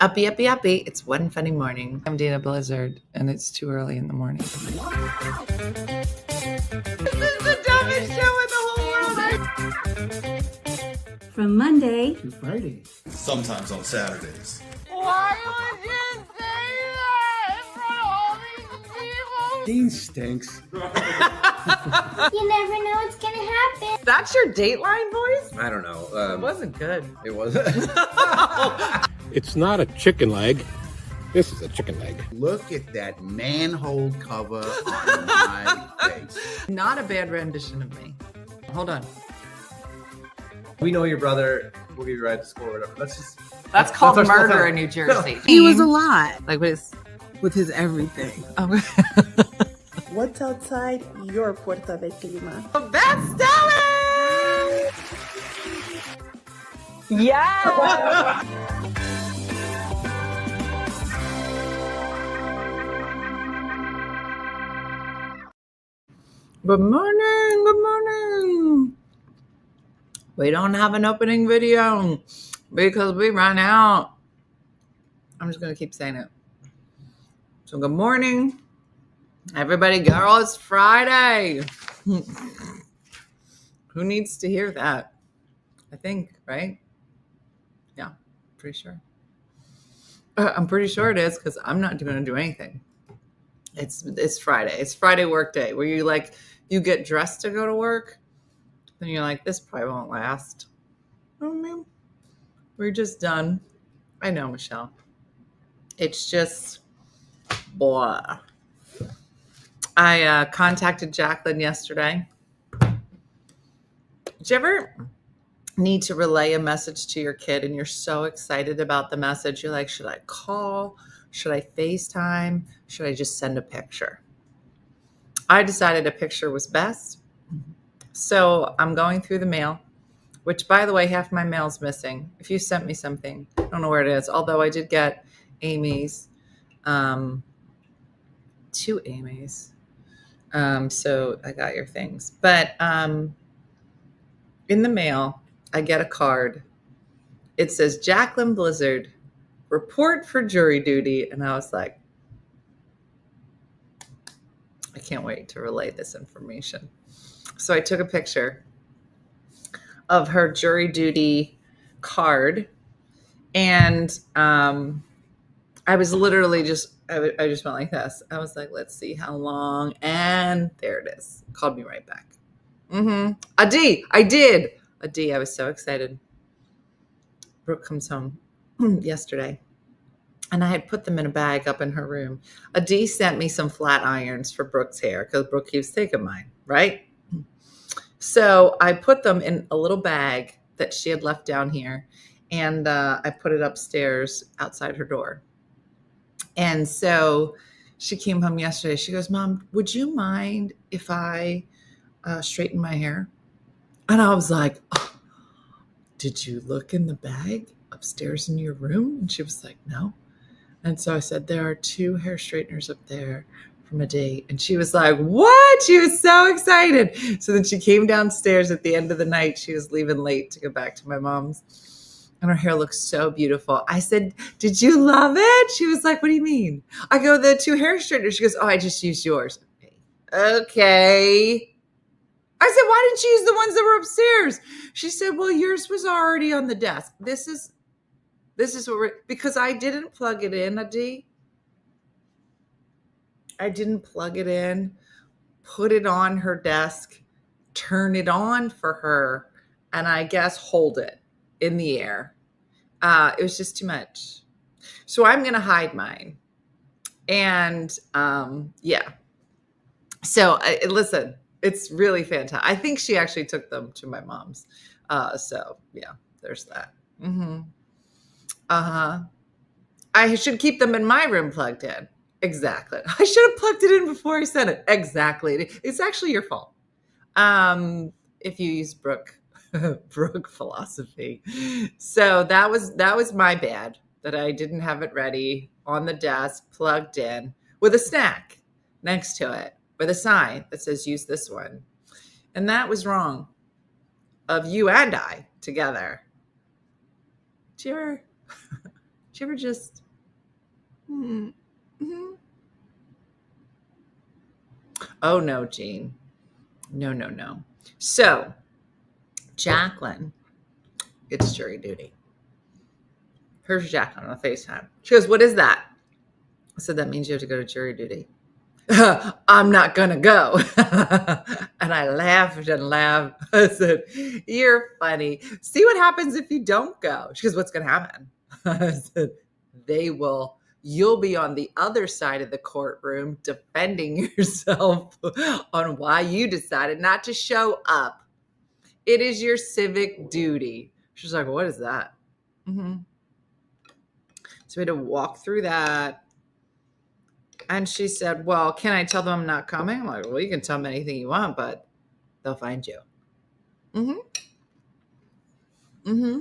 Uppy, uppy, uppy. It's One Funny Morning. I'm Dana Blizzard, and it's too early in the morning. This is the dumbest show in the whole world. From Monday to Friday. Sometimes on Saturdays. Why would you say that in front of all these people? Dean stinks. You never know what's gonna happen. That's your Dateline voice? I don't know. It wasn't good. It wasn't. It's not a chicken leg. This is a chicken leg. Look at that manhole cover on my face. Not a bad rendition of me. Hold on. We know your brother. We'll give you a ride to school or whatever. That's called our small murder town. in New Jersey. He was a lot Like with with his everything. What's outside your Puerta de Clima? Best selling! Yeah! Good morning, good morning. We don't have an opening video because we ran out. I'm just going to keep saying it. So good morning, everybody. Girl, it's Friday. Who needs to hear that? I think, right? Yeah, pretty sure. I'm pretty sure it is because I'm not going to do anything. It's Friday. It's Friday work day where you get dressed to go to work. Then you're like, this probably won't last. Oh, man. We're just done. I know, Michelle. It's just blah. I contacted Jacqueline yesterday. Did you ever need to relay a message to your kid and you're so excited about the message? You're like, should I call? Should I FaceTime? Should I just send a picture? I decided a picture was best. So I'm going through the mail, which, by the way, half my mail's missing. If you sent me something, I don't know where it is. Although I did get Amy's, 2 Amy's. So I got your things. But in the mail, I get a card. It says, Jacqueline Blizzard, report for jury duty. And I was like, I can't wait to relay this information. So I took a picture of her jury duty card. And I was literally I just went like this. I was like, let's see how long. And there it is. Called me right back. Adi, I did. Adi, I was so excited. Brooke comes home yesterday. And I had put them in a bag up in her room. Adi sent me some flat irons for Brooke's hair because Brooke keeps taking mine, right? So I put them in a little bag that she had left down here. And I put it upstairs outside her door. And so she came home yesterday. She goes, Mom, would you mind if I straighten my hair? And I was like, oh, did you look in the bag upstairs in your room? And she was like, no. And so I said, there are 2 hair straighteners up there from a date. And she was like, what? She was so excited. So then she came downstairs at the end of the night. She was leaving late to go back to my mom's. And her hair looks so beautiful. I said, did you love it? She was like, what do you mean? I go, the 2 hair straighteners. She goes, oh, I just used yours. Okay. I said, why didn't you use the ones that were upstairs? She said, well, yours was already on the desk. This is what because I didn't plug it in, Adi. I didn't plug it in, put it on her desk, turn it on for her, and I guess hold it in the air. It was just too much. So I'm going to hide mine. And yeah. So listen, it's really fantastic. I think she actually took them to my mom's. So yeah, there's that. I should keep them in my room plugged in. Exactly. I should have plugged it in before I said it. Exactly. It's actually your fault. If you use Brooke philosophy. So that was my bad that I didn't have it ready on the desk, plugged in with a snack next to it with a sign that says use this one. And that was wrong of you and I together. Did you ever just... Mm-hmm. Oh, no, Jean. No. So, Jacqueline gets jury duty. Here's Jacqueline on the FaceTime. She goes, what is that? I said, that means you have to go to jury duty. I'm not going to go. And I laughed and laughed. I said, you're funny. See what happens if you don't go. She goes, what's going to happen? I said, you'll be on the other side of the courtroom defending yourself on why you decided not to show up. It is your civic duty. She's like, what is that? Mm-hmm. So we had to walk through that. And she said, well, can I tell them I'm not coming? I'm like, well, you can tell them anything you want, but they'll find you. Mm-hmm. Mm-hmm.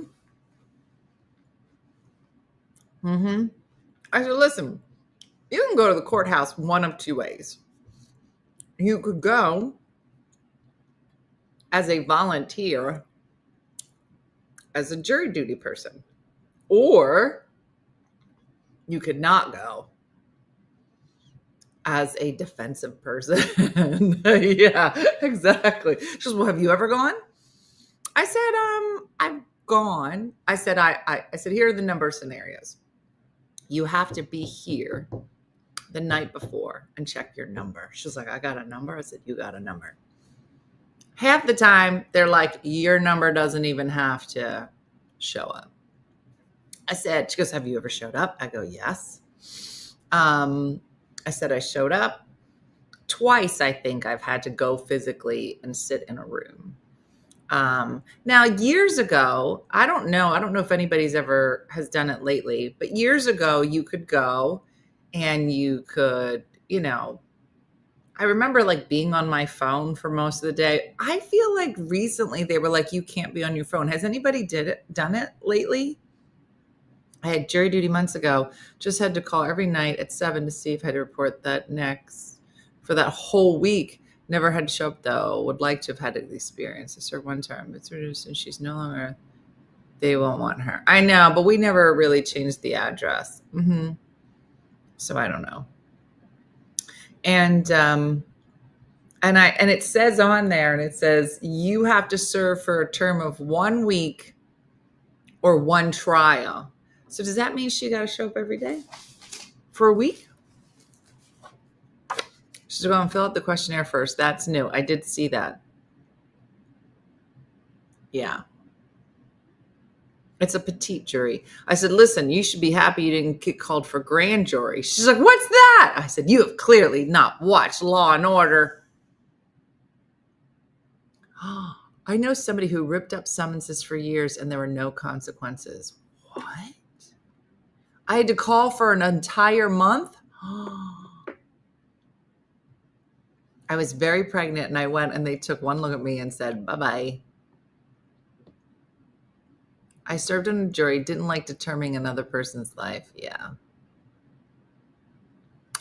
Mm-hmm. I said, listen, you can go to the courthouse one of two ways. You could go as a volunteer, as a jury duty person, or you could not go as a defensive person. Yeah, exactly. She goes, well, have you ever gone? I said, I've gone. I said, I said, here are the number of scenarios. You have to be here the night before and check your number. She's like, I got a number. I said, you got a number. Half the time, they're like, your number doesn't even have to show up. I said, she goes, have you ever showed up? I go, yes. I said, I showed up twice. I think I've had to go physically and sit in a room. Now, years ago, I don't know if anybody's ever has done it lately, but years ago you could go and you could, I remember like being on my phone for most of the day. I feel like recently they were like, you can't be on your phone. Has anybody done it lately? I had jury duty months ago, just had to call every night at 7 to see if I had to report that next for that whole week. Never had to show up though. Would like to have had the experience. I served one term, but since she's no longer, they won't want her. I know, but we never really changed the address. Mm-hmm. So I don't know. And it says on there, and it says you have to serve for a term of 1 week or one trial. So does that mean she got to show up every day for a week? She's going to fill out the questionnaire first. That's new. I did see that. Yeah. It's a petite jury. I said, listen, you should be happy you didn't get called for grand jury. She's like, what's that? I said, you have clearly not watched Law and Order. I know somebody who ripped up summonses for years and there were no consequences. What? I had to call for an entire month? I was very pregnant and I went and they took one look at me and said, bye-bye. I served on a jury, didn't like determining another person's life. Yeah.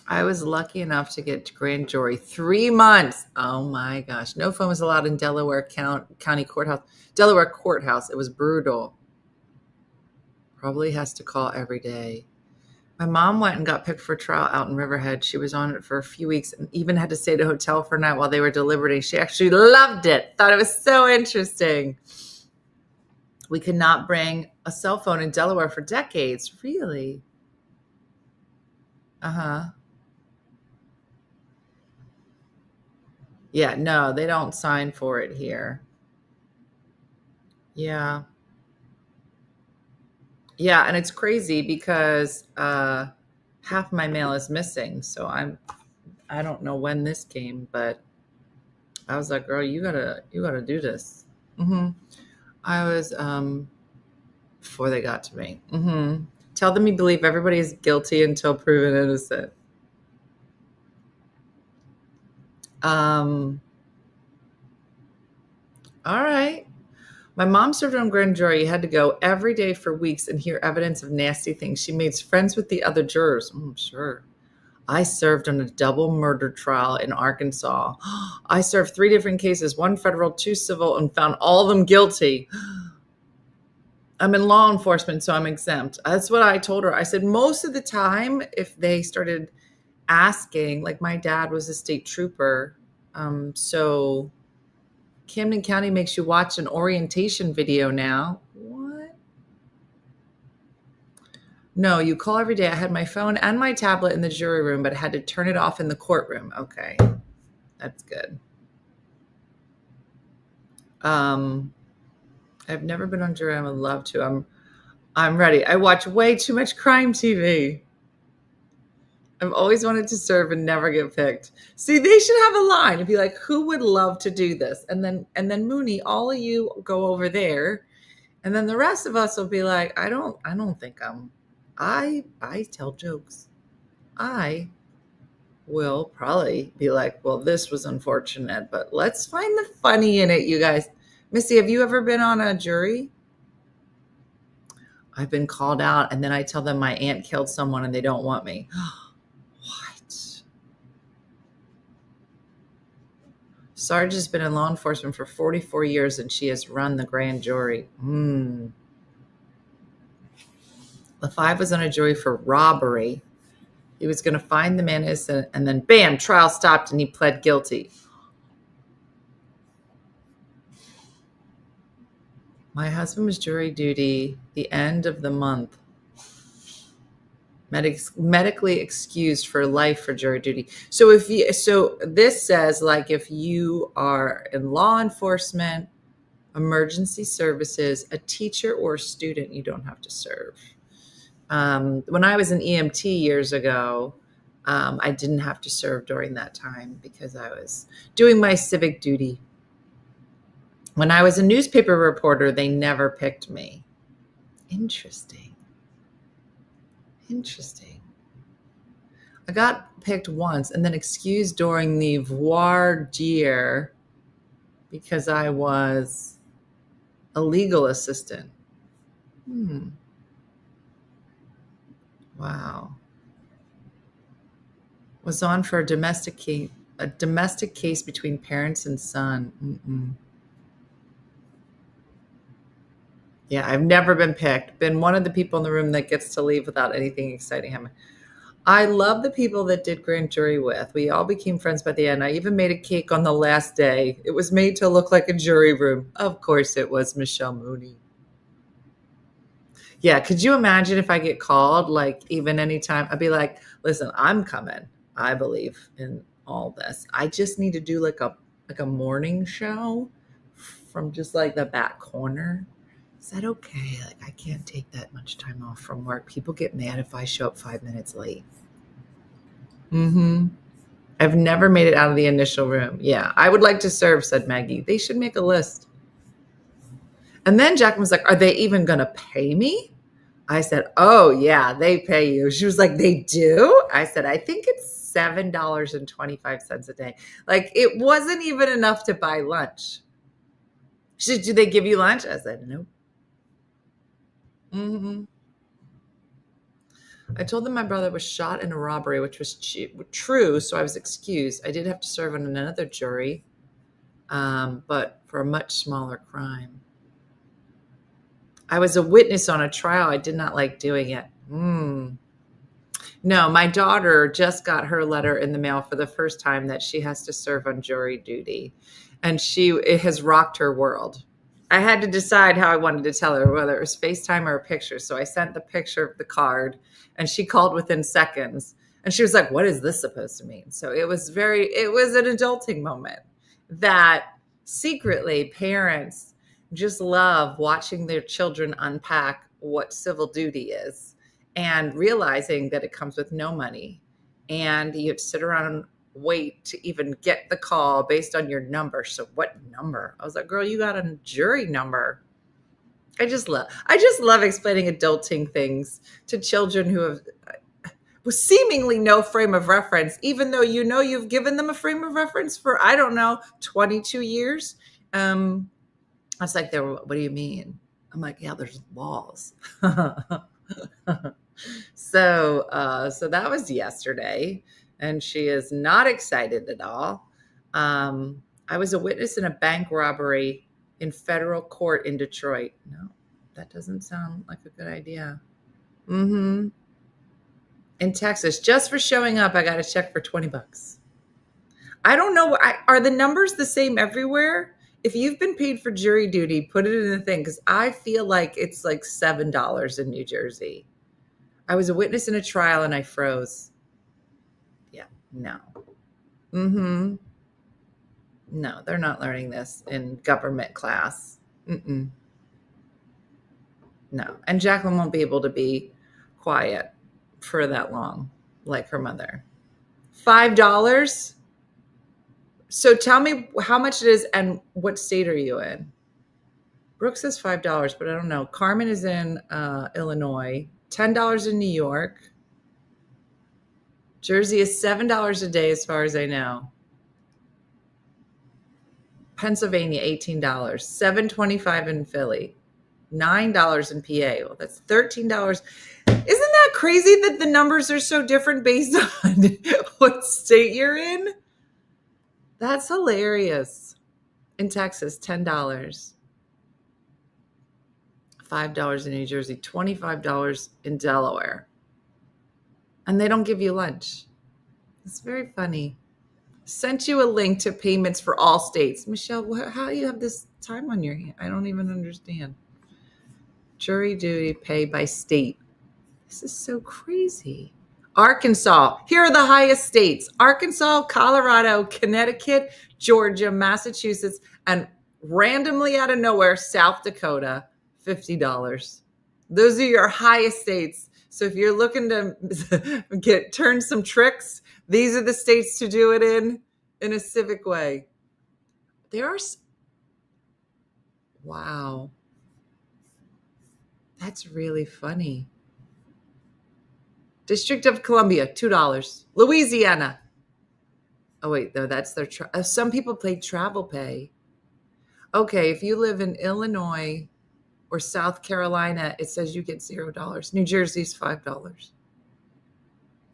I was lucky enough to get grand jury 3 months. Oh my gosh. No phone was allowed in Delaware County Courthouse. Delaware Courthouse. It was brutal. Probably has to call every day. My mom went and got picked for trial out in Riverhead. She was on it for a few weeks and even had to stay at a hotel for a night while they were deliberating. She actually loved it. Thought it was so interesting. We could not bring a cell phone in Delaware for decades. Really? Uh-huh. Yeah, no, they don't sign for it here. Yeah. Yeah, and it's crazy because half my mail is missing. So I don't know when this came, but I was like, girl, you gotta do this. Mm-hmm. I was before they got to me. Mm-hmm. Tell them you believe everybody is guilty until proven innocent. All right. My mom served on grand jury. You had to go every day for weeks and hear evidence of nasty things. She made friends with the other jurors. Sure. I served on a double murder trial in Arkansas. I served 3 different cases, 1 federal, 2 civil, and found all of them guilty. I'm in law enforcement, so I'm exempt. That's what I told her. I said, most of the time, if they started asking, like my dad was a state trooper, so Camden County makes you watch an orientation video now. What? No, you call every day. I had my phone and my tablet in the jury room, but I had to turn it off in the courtroom. Okay, that's good. I've never been on jury. I would love to. I'm ready. I watch way too much crime TV. I've always wanted to serve and never get picked. See, they should have a line and be like, who would love to do this? And then Mooney, all of you go over there. And then the rest of us will be like, I don't think I tell jokes. I will probably be like, well, this was unfortunate, but let's find the funny in it, you guys. Missy, have you ever been on a jury? I've been called out, and then I tell them my aunt killed someone and they don't want me. What? Sarge has been in law enforcement for 44 years, and she has run the grand jury. The five was on a jury for robbery. He was going to find the man innocent, and then bam, trial stopped, and he pled guilty. My husband was jury duty the end of the month. Medically excused for life for jury duty. So this says, like, if you are in law enforcement, emergency services, a teacher or a student, you don't have to serve. When I was an EMT years ago, I didn't have to serve during that time because I was doing my civic duty. When I was a newspaper reporter, they never picked me. Interesting. I got picked once and then excused during the voir dire because I was a legal assistant. Wow. Was on for a domestic case between parents and son. Yeah, I've never been picked. Been one of the people in the room that gets to leave without anything exciting happening. I love the people that did grand jury with. We all became friends by the end. I even made a cake on the last day. It was made to look like a jury room. Of course, it was Michelle Mooney. Yeah, could you imagine if I get called, like, even anytime? I'd be like, listen, I'm coming. I believe in all this. I just need to do like a morning show from just like the back corner. Is that okay? Like, I can't take that much time off from work. People get mad if I show up 5 minutes late. I've never made it out of the initial room. Yeah, I would like to serve, said Maggie. They should make a list. And then Jacqueline was like, are they even going to pay me? I said, oh, yeah, they pay you. She was like, they do? I said, I think it's $7.25 a day. Like, it wasn't even enough to buy lunch. She said, do they give you lunch? I said, nope. I told them my brother was shot in a robbery, which was true, so I was excused. I did have to serve on another jury, but for a much smaller crime. I was a witness on a trial. I did not like doing it. No, my daughter just got her letter in the mail for the first time that she has to serve on jury duty, and it has rocked her world. I had to decide how I wanted to tell her, whether it was FaceTime or a picture. So I sent the picture of the card, and she called within seconds. And she was like, what is this supposed to mean? So it was an adulting moment that secretly parents just love watching their children unpack what civil duty is and realizing that it comes with no money. And you have to sit around and wait to even get the call based on your number. So what number? I was like, girl, you got a jury number. I just love explaining adulting things to children who have seemingly no frame of reference, even though you've given them a frame of reference for, 22 years. I was like, what do you mean? I'm like, yeah, there's laws. So that was yesterday. And she is not excited at all. I was a witness in a bank robbery in federal court in Detroit. No, That doesn't sound like a good idea. In Texas, just for showing up, I got a check for $20. I don't know. Are the numbers the same everywhere? If you've been paid for jury duty, put it in the thing, because I feel like it's like $7 in New Jersey. I was a witness in a trial and I froze. Yeah, no. No, they're not learning this in government class. No. And Jacqueline won't be able to be quiet for that long, like her mother. $5? So tell me how much it is and what state are you in? Brooke says $5, but I don't know. Carmen is in Illinois. $10 in New York. Jersey is $7 a day as far as I know. Pennsylvania, $18. $7.25 in Philly. $9 in PA. Well, that's $13. Isn't that crazy that the numbers are so different based on what state you're in? That's hilarious. In Texas, $10. $5 in New Jersey, $25 in Delaware. And they don't give you lunch. It's very funny. Sent you a link to payments for all states. Michelle, how do you have this time on your hand? I don't even understand. Jury duty pay by state. This is so crazy. Arkansas. Here are the highest states. Arkansas, Colorado, Connecticut, Georgia, Massachusetts, and randomly out of nowhere, South Dakota, $50. Those are your highest states. So if you're looking to turn some tricks, these are the states to do it in a civic way. Wow. That's really funny. District of Columbia, $2. Louisiana. Oh, wait, no, that's their some people pay travel pay. Okay, if you live in Illinois or South Carolina, it says you get $0. New Jersey's $5.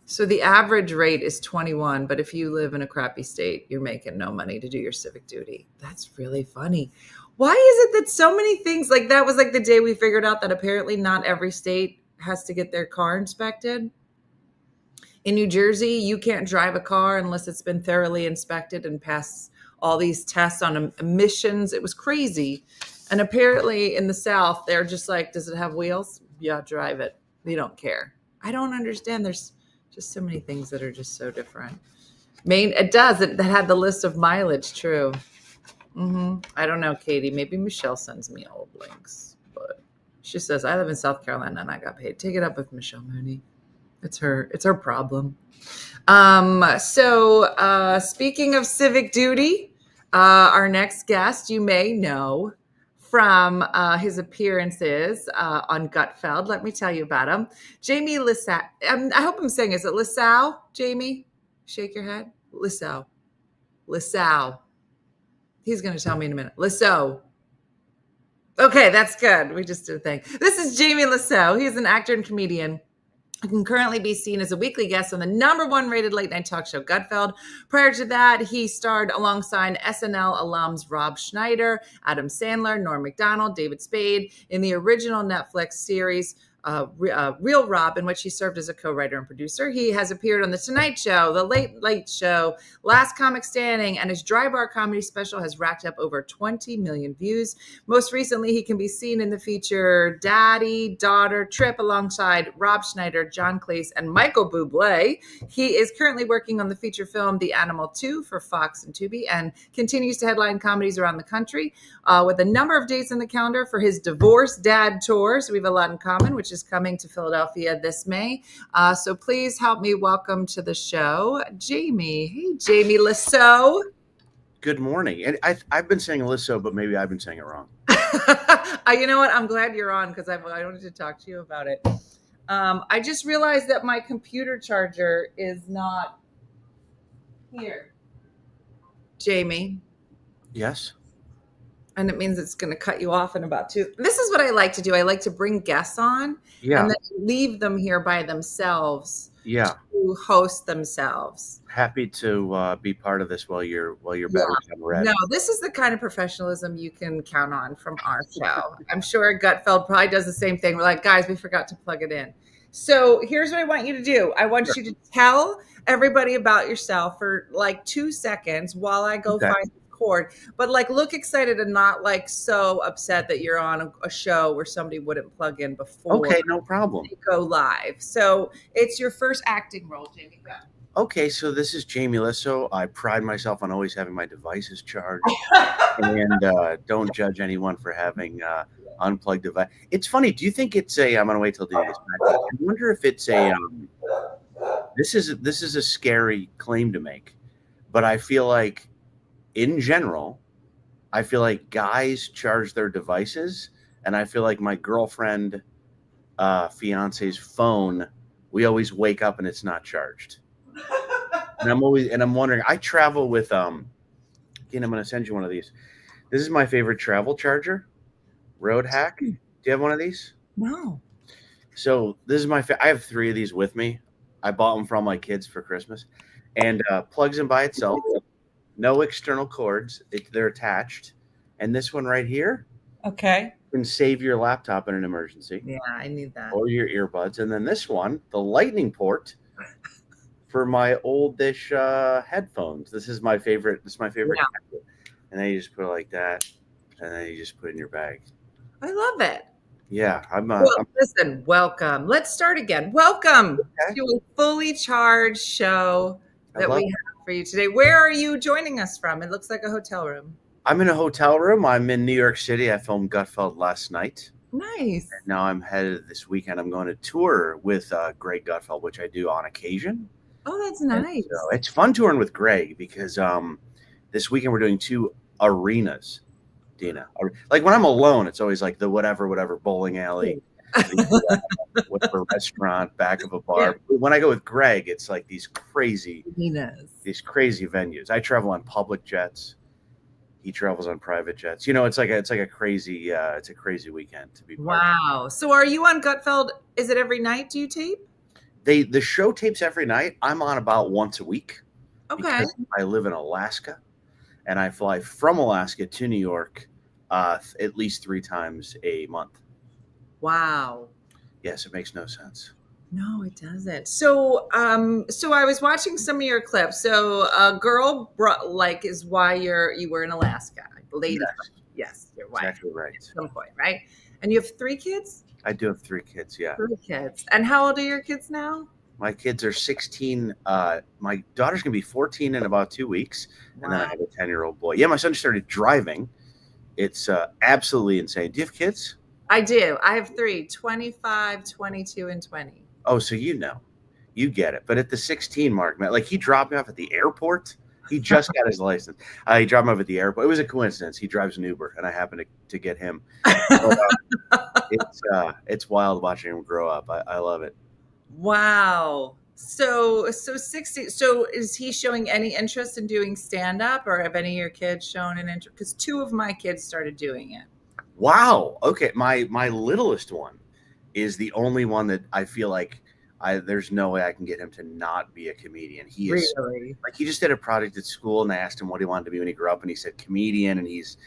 So the average rate is 21, but if you live in a crappy state, you're making no money to do your civic duty. That's really funny. Why is it that so many things, like that was like the day we figured out that apparently not every state has to get their car inspected. In New Jersey, you can't drive a car unless it's been thoroughly inspected and passed all these tests on emissions. It was crazy. And apparently in the South, they're just like, does it have wheels? Yeah, drive it. We don't care. I don't understand. There's just so many things that are just so different. Maine, it does. That had the list of mileage, true. I don't know, Katie. Maybe Michelle sends me old links. But she says, I live in South Carolina and I got paid. Take it up with Michelle Mooney. It's her problem. So speaking of civic duty, our next guest, you may know from his appearances on GUTFELD. Let me tell you about him. Jamie Lissow. I hope I'm saying, is it Lissow, Jamie? Shake your head. Lissow. He's going to tell me in a minute. Lissow. Okay, that's good. We just did a thing. This is Jamie Lissow. He is an actor and comedian. He can currently be seen as a weekly guest on the #1 rated late night talk show GUTFELD. Prior to that, he starred alongside SNL alums Rob Schneider, Adam Sandler, Norm MacDonald, David Spade in the original Netflix series Real Rob, in which he served as a co-writer and producer. He has appeared on The Tonight Show, The Late Late Show, Last Comic Standing, and his dry bar comedy special has racked up over 20 million views. Most recently, he can be seen in the feature Daddy, Daughter, Trip alongside Rob Schneider, John Cleese, and Michael Bublé. He is currently working on the feature film The Animal 2 for Fox and Tubi and continues to headline comedies around the country with a number of dates in the calendar for his Divorced Dad tour. So we have a lot in common, which is coming to Philadelphia this May. So please help me welcome to the show, Jamie. Hey, Jamie Lissow. Good morning. And I've been saying Lissow, but maybe I've been saying it wrong. You know what? I'm glad you're on because I wanted to talk to you about it. I just realized that my computer charger is not here. Jamie. Yes. And it means it's going to cut you off in about 2. This is what I like to do. I like to bring guests on and then leave them here by themselves Yeah. to host themselves. Happy to be part of this while your Yeah. batteries are red. No, this is the kind of professionalism you can count on from our show. I'm sure Gutfeld probably does the same thing. We're like, guys, we forgot to plug it in. So here's what I want you to do. I want you to tell everybody about yourself for like 2 seconds while I go Okay. find the cord. But like, look excited and not like so upset that you're on a show where somebody wouldn't plug in before. Okay, no problem. They go live. So it's your first acting role, Jamie. Go. Okay, so this is Jamie Lissow. I pride myself on always having my devices charged, and don't judge anyone for having unplugged device. It's funny. Do you think it's a? I'm gonna wait till Dave gets back. I wonder if it's a. This is a scary claim to make, but I feel like, in general, I feel like guys charge their devices, and I feel like my girlfriend, fiance's phone, we always wake up and it's not charged. And I'm wondering, I travel with again, I'm going to send you one of these. This is my favorite travel charger, Road Hack. Do you have one of these? No. So this is I have 3 of these with me. I bought them for all my kids for Christmas, and plugs in by itself. No external cords. They're attached. And this one right here Okay. can save your laptop in an emergency. Yeah, I need that. Or your earbuds. And then this one, the lightning port for my oldish headphones. This is my favorite. Yeah. And then you just put it like that, and then you just put it in your bag. I love it. Yeah, Listen, welcome. Let's start again. Welcome Okay. to a fully charged show that we have for you today. Where are you joining us from? It looks like a hotel room. I'm in a hotel room. I'm in New York City. I filmed GUTFELD last night. Nice. And now I'm headed this weekend. I'm going to tour with Greg GUTFELD, which I do on occasion. Oh, that's nice. So it's fun touring with Greg because this weekend we're doing 2 arenas, Dina. Like when I'm alone, it's always like the whatever bowling alley, whatever restaurant, back of a bar. Yeah. When I go with Greg, it's like these crazy venues. I travel on public jets. He travels on private jets. You know, it's like a crazy weekend to be part of. Wow. So are you on GUTFELD? Is it every night? Do you tape? The show tapes every night. I'm on about once a week. Okay. I live in Alaska, and I fly from Alaska to New York at least 3 times a month. Wow. Yes, it makes no sense. No, it doesn't. So I was watching some of your clips. So a girl is why you were in Alaska. Lady. Yes, your wife. Exactly right. At some point, right? And you have 3 kids? I do have 3 kids, yeah. 3 kids. And how old are your kids now? My kids are 16. My daughter's going to be 14 in about 2 weeks. Wow. And then I have a 10-year-old boy. Yeah, my son started driving. It's absolutely insane. Do you have kids? I do. I have 3, 25, 22, and 20. Oh, so you get it. But at the 16 mark, man, like he dropped me off at the airport. He just got his license. He dropped me off at the airport. It was a coincidence. He drives an Uber, and I happened to get him. It's wild watching him grow up. I love it. Wow. So 60. So is he showing any interest in doing stand-up, or have any of your kids shown an interest? Because 2 of my kids started doing it. Wow. Okay. My littlest one is the only one that I feel like there's no way I can get him to not be a comedian. He is really? Like, he just did a project at school, and I asked him what he wanted to be when he grew up, and he said comedian, and he's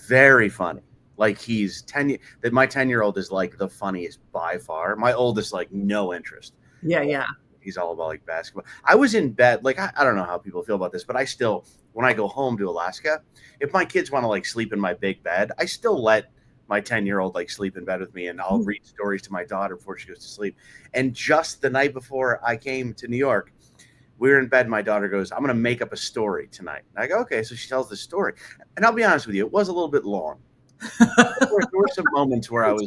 very funny. Like he's 10. That my 10-year-old is like the funniest by far. My oldest, like, no interest. Yeah. He's all about like basketball. I was in bed. Like, I don't know how people feel about this, but I still, when I go home to Alaska, if my kids want to like sleep in my big bed, I still let my 10-year-old like sleep in bed with me, and I'll read stories to my daughter before she goes to sleep. And just the night before I came to New York, we were in bed. My daughter goes, "I'm going to make up a story tonight." And I go, "Okay." So she tells the story, and I'll be honest with you, it was a little bit long. There were some moments where I was.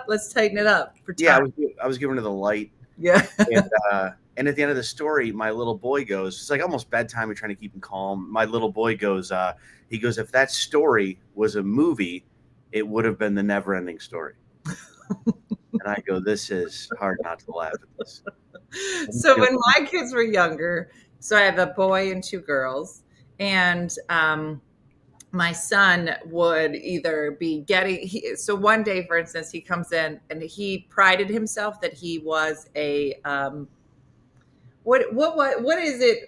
Let's tighten it up. Yeah, I was giving her the light. Yeah. And at the end of the story, my little boy goes, it's like almost bedtime. We're trying to keep him calm. My little boy goes, he goes, "If that story was a movie, it would have been the never ending story." And I go, this is hard not to laugh at this. So when my kids were younger, so I have a boy and 2 girls, and my son would either be so one day, for instance, he comes in and he prided himself that he was a what is it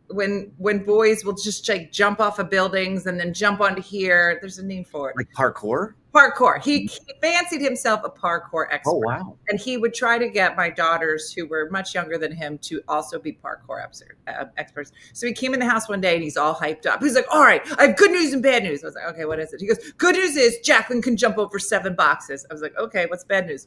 when boys will just like jump off of buildings and then jump onto here? There's a name for it. Like parkour? Parkour. He fancied himself a parkour expert. Oh, wow. And he would try to get my daughters, who were much younger than him, to also be parkour experts. So he came in the house one day and he's all hyped up. He's like, all right, I have good news and bad news. I was like, okay, what is it? He goes, good news is Jacqueline can jump over 7 boxes. I was like, okay, what's bad news?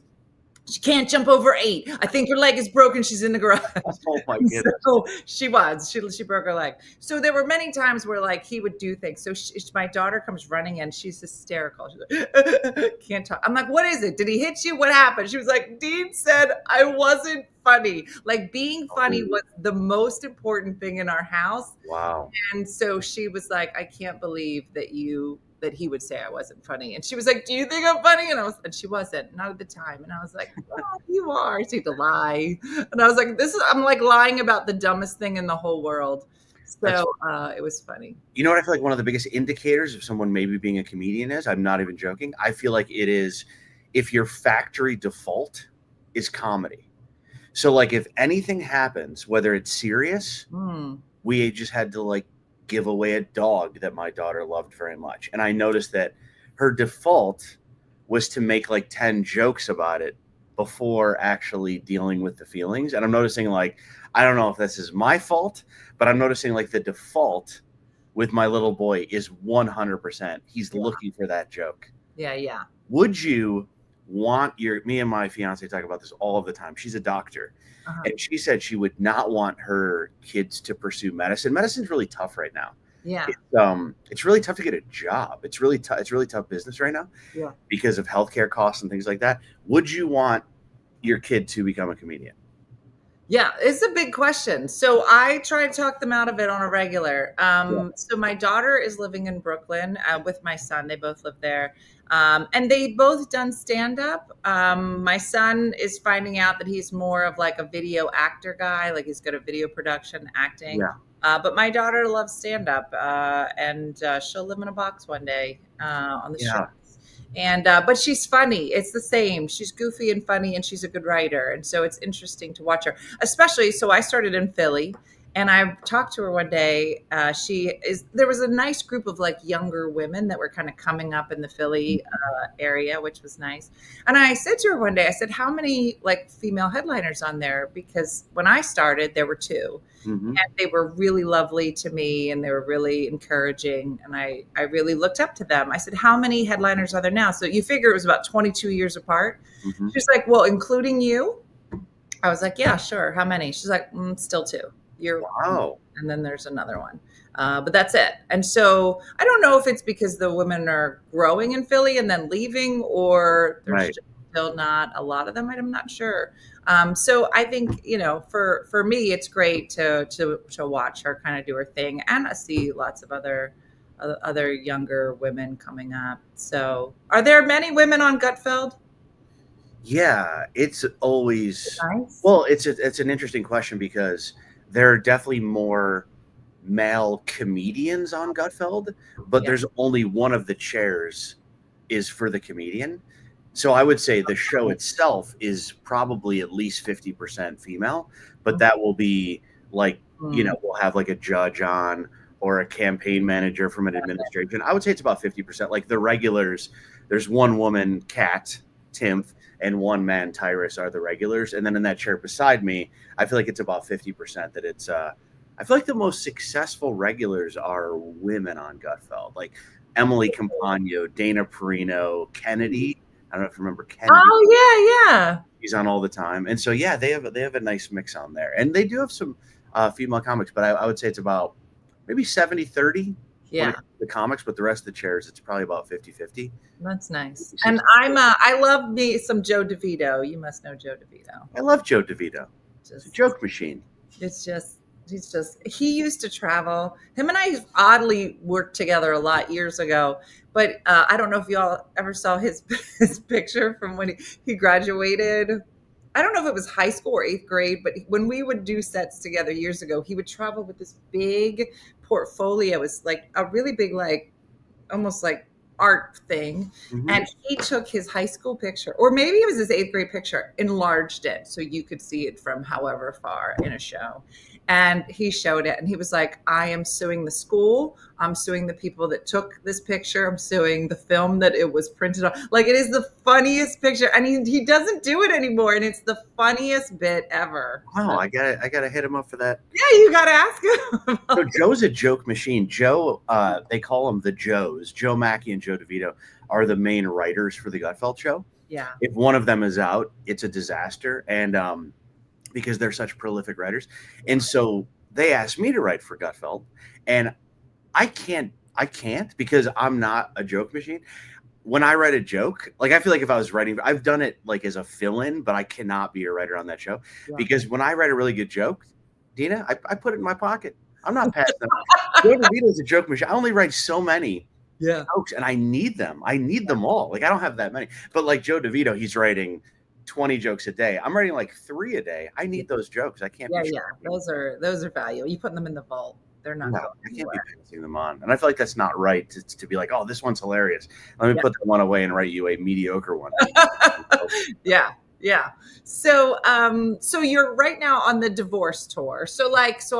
She can't jump over 8. I think her leg is broken. She's in the garage. Oh my goodness. So she broke her leg. So there were many times where like he would do things. So my daughter comes running in. She's hysterical. She's like, can't talk. I'm like, what is it? Did he hit you? What happened? She was like, Dean said I wasn't funny. Like being funny was the most important thing in our house. Wow. And so she was like, I can't believe that he would say I wasn't funny. And she was like, do you think I'm funny? And she wasn't, not at the time. And I was like, oh, you are. So you have to lie. And I was like, I'm like lying about the dumbest thing in the whole world. So it was funny. You know what I feel like one of the biggest indicators of someone maybe being a comedian is? I'm not even joking. I feel like it is if your factory default is comedy. So like if anything happens, whether it's serious, we just had to like give away a dog that my daughter loved very much. And I noticed that her default was to make like 10 jokes about it before actually dealing with the feelings. And I'm noticing like, I don't know if this is my fault, but I'm noticing like the default with my little boy is 100%. He's looking for that joke. Yeah. Yeah. Would you want me and my fiance talk about this all of the time. She's a doctor. And she said she would not want her kids to pursue medicine. Medicine's really tough right now. Yeah. It's really tough to get a job. It's really tough. It's really tough business right now. Yeah. Because of healthcare costs and things like that. Would you want your kid to become a comedian? Yeah, it's a big question. So I try to talk them out of it on a regular. So my daughter is living in Brooklyn with my son. They both live there. And they both done stand-up. My son is finding out that he's more of like a video actor guy. Like he's good at video production, acting. Yeah. But my daughter loves stand-up. And she'll live in a box one day on the show. And but she's funny. It's the same. She's goofy and funny, and she's a good writer. And so it's interesting to watch her. Especially, so I started in Philly, and I talked to her one day. There was a nice group of like younger women that were kind of coming up in the Philly area, which was nice. And I said to her one day, I said, how many like female headliners on there? Because when I started, there were 2. And they were really lovely to me, and they were really encouraging, and I really looked up to them. I said, how many headliners are there now? So you figure it was about 22 years apart. She's like, well, including you? I was like, yeah, sure. How many? She's like, still 2. Wow. And then there's another one. But that's it. And so I don't know if it's because the women are growing in Philly and then leaving, or there's just still not a lot of them. I'm not sure. So I think, for me, it's great to watch her kind of do her thing, and I see lots of other younger women coming up. So are there many women on GUTFELD? Yeah, it's always nice. Well, it's an interesting question because there are definitely more male comedians on GUTFELD, but there's only one of the chairs is for the comedian. So I would say the show itself is probably at least 50% female, but that will be like, we'll have like a judge on or a campaign manager from an administration. I would say it's about 50%. Like the regulars, there's one woman, Kat Timph, and one man, Tyrus, are the regulars. And then in that chair beside me, I feel like it's about 50% that it's, I feel like the most successful regulars are women on GUTFELD, like Emily Campagno, Dana Perino, Kennedy. I don't know if you remember Kennedy. Oh, yeah. He's on all the time. And so, yeah, they have a nice mix on there. And they do have some female comics, but I would say it's about maybe 70-30. Yeah. The comics, but the rest of the chairs, it's probably about 50-50. That's nice. And I love me some Joe DeVito. You must know Joe DeVito. I love Joe DeVito. It's a joke machine. He used to travel. Him and I oddly worked together a lot years ago, but I don't know if y'all ever saw his picture from when he graduated. I don't know if it was high school or 8th grade, but when we would do sets together years ago, he would travel with this big portfolio. It was like a really big, like almost like art thing, and he took his high school picture, or maybe it was his 8th grade picture, enlarged it so you could see it from however far in a show. And he showed it, and he was like, I am suing the school. I'm suing the people that took this picture. I'm suing the film that it was printed on. Like, it is the funniest picture. And he doesn't do it anymore. And it's the funniest bit ever. Wow, I gotta hit him up for that. Yeah, you got to ask him. So Joe's a joke machine. Joe, they call him the Joes. Joe Mackey and Joe DeVito are the main writers for the Gutfeld show. Yeah. If one of them is out, it's a disaster. And because they're such prolific writers. And so they asked me to write for Gutfeld. And I can't because I'm not a joke machine. When I write a joke, like I feel like if I was writing, I've done it like as a fill-in, but I cannot be a writer on that show because when I write a really good joke, Dina, I put it in my pocket. I'm not passing them. Joe DeVito's a joke machine. I only write so many jokes and I need them. I need them all. Like I don't have that many, but like Joe DeVito, he's writing 20 jokes a day. I'm writing like 3 a day. I need those jokes. I can't. Yeah. Those are valuable. You put them in the vault. They're not. No, I can't be passing them on. And I feel like that's not right to be like, oh, this one's hilarious. Let me put that one away and write you a mediocre one. Yeah. So you're right now on the divorce tour. So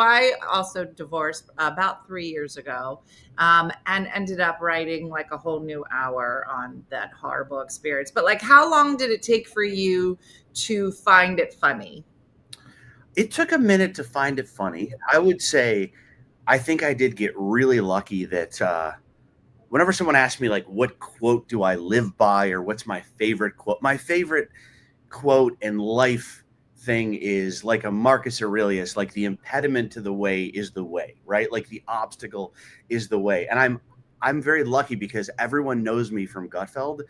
I also divorced about 3 years ago, and ended up writing like a whole new hour on that horrible experience. But like, how long did it take for you to find it funny? It took a minute to find it funny. I would say, I think I did get really lucky that whenever someone asked me like, what quote do I live by, or what's my favorite quote? My favorite quote and life thing is like a Marcus Aurelius, like the impediment to the way is the way, right? Like the obstacle is the way. And I'm very lucky because everyone knows me from Gutfeld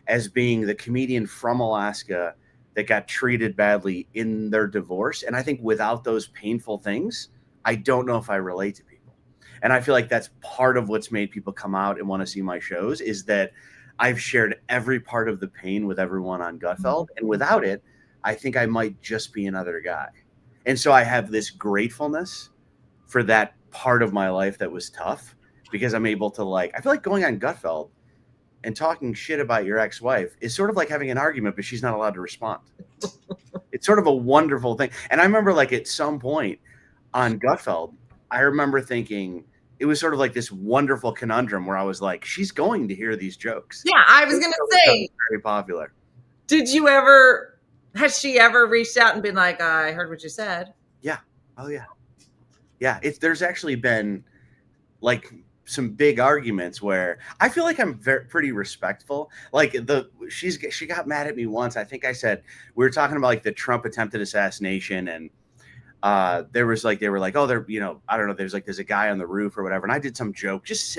as being the comedian from Alaska that got treated badly in their divorce. And I think without those painful things, I don't know if I relate to people. And I feel like that's part of what's made people come out and want to see my shows is that I've shared every part of the pain with everyone on Gutfeld. And without it, I think I might just be another guy. And so I have this gratefulness for that part of my life that was tough because I'm able to I feel like going on Gutfeld and talking shit about your ex-wife is sort of like having an argument, but she's not allowed to respond. It's sort of a wonderful thing. And I remember at some point on Gutfeld, I remember thinking it was sort of like this wonderful conundrum where I was like, she's going to hear these jokes. Yeah, I was going to say, very popular. Has she ever reached out and been like, I heard what you said? Yeah. Oh yeah. Yeah. There's actually been some big arguments where I feel like I'm pretty respectful. She got mad at me once. I think I said, we were talking about the Trump attempted assassination and they were like, oh, I don't know. There's a guy on the roof or whatever. And I did some joke, just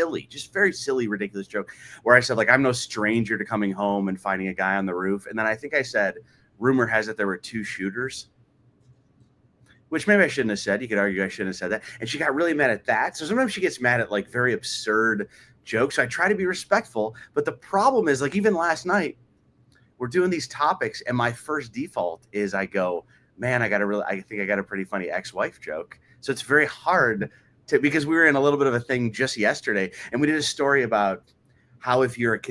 very silly, ridiculous joke where I said I'm no stranger to coming home and finding a guy on the roof. And then I think I said, rumor has it there were 2 shooters, which maybe I shouldn't have said. You could argue I shouldn't have said that. And she got really mad at that. So sometimes she gets mad at very absurd jokes. So I try to be respectful. But the problem is even last night, we're doing these topics. And my first default is I go, man, I think I got a pretty funny ex-wife joke. So it's very hard because we were in a little bit of a thing just yesterday. And we did a story about how if you're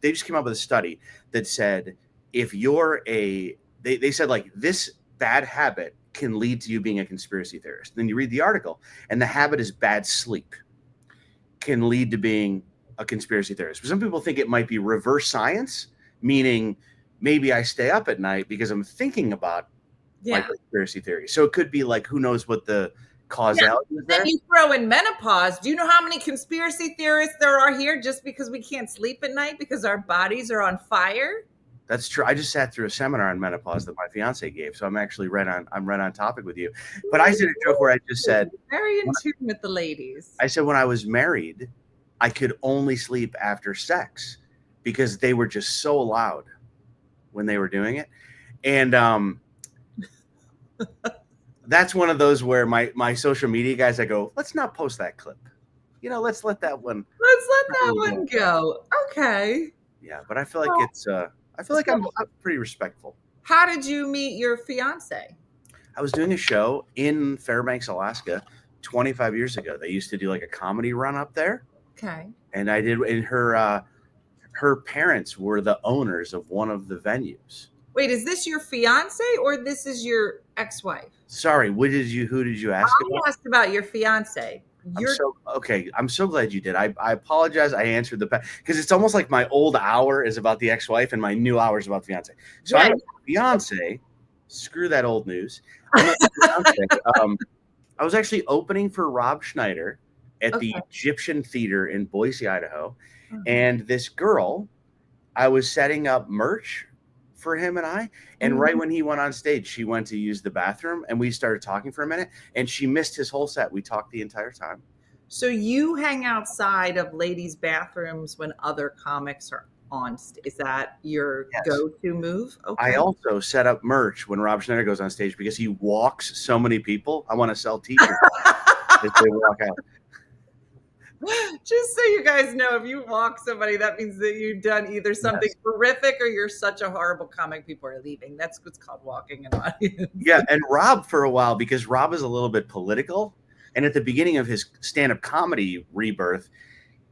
they just came up with a study that said, if you're they said this bad habit can lead to you being a conspiracy theorist. Then you read the article and the habit is bad sleep can lead to being a conspiracy theorist. But some people think it might be reverse science, meaning maybe I stay up at night because I'm thinking about my conspiracy theory. So it could be who knows what the causality is there. Then you throw in menopause. Do you know how many conspiracy theorists there are here just because we can't sleep at night because our bodies are on fire? That's true. I just sat through a seminar on menopause that my fiance gave, so I'm actually right on topic with you. But I did a joke where I just said, very in tune with the ladies. I said when I was married, I could only sleep after sex because they were just so loud when they were doing it, and that's one of those where my social media guys, I go, let's not post that clip. Let's let that one. Let's let that one go. Okay. Yeah, but I feel like I feel like I'm pretty respectful. How did you meet your fiance? I was doing a show in Fairbanks, Alaska, 25 years ago. They used to do a comedy run up there. Okay. And I did in her her parents were the owners of one of the venues. Wait, is this your fiance or this is your ex-wife? Sorry, who did you ask I about? asked about your fiance. I'm so glad you did. I apologize. I answered because it's almost like my old hour is about the ex-wife and my new hour is about the fiance. So I'm fiance. Screw that old news. I'm not fiance. I was actually opening for Rob Schneider at the Egyptian Theater in Boise, Idaho, and this girl, I was setting up merch for him and I, and right when he went on stage, she went to use the bathroom and we started talking for a minute and she missed his whole set. We talked the entire time. So you hang outside of ladies' bathrooms when other comics are on stage. Is that your go-to move? Okay. I also set up merch when Rob Schneider goes on stage because he walks so many people. I want to sell t-shirts as they walk out. Just so you guys know, if you walk somebody, that means that you've done either something horrific or you're such a horrible comic, people are leaving. That's what's called walking an audience. Yeah, and Rob for a while, because Rob is a little bit political, and at the beginning of his stand-up comedy rebirth,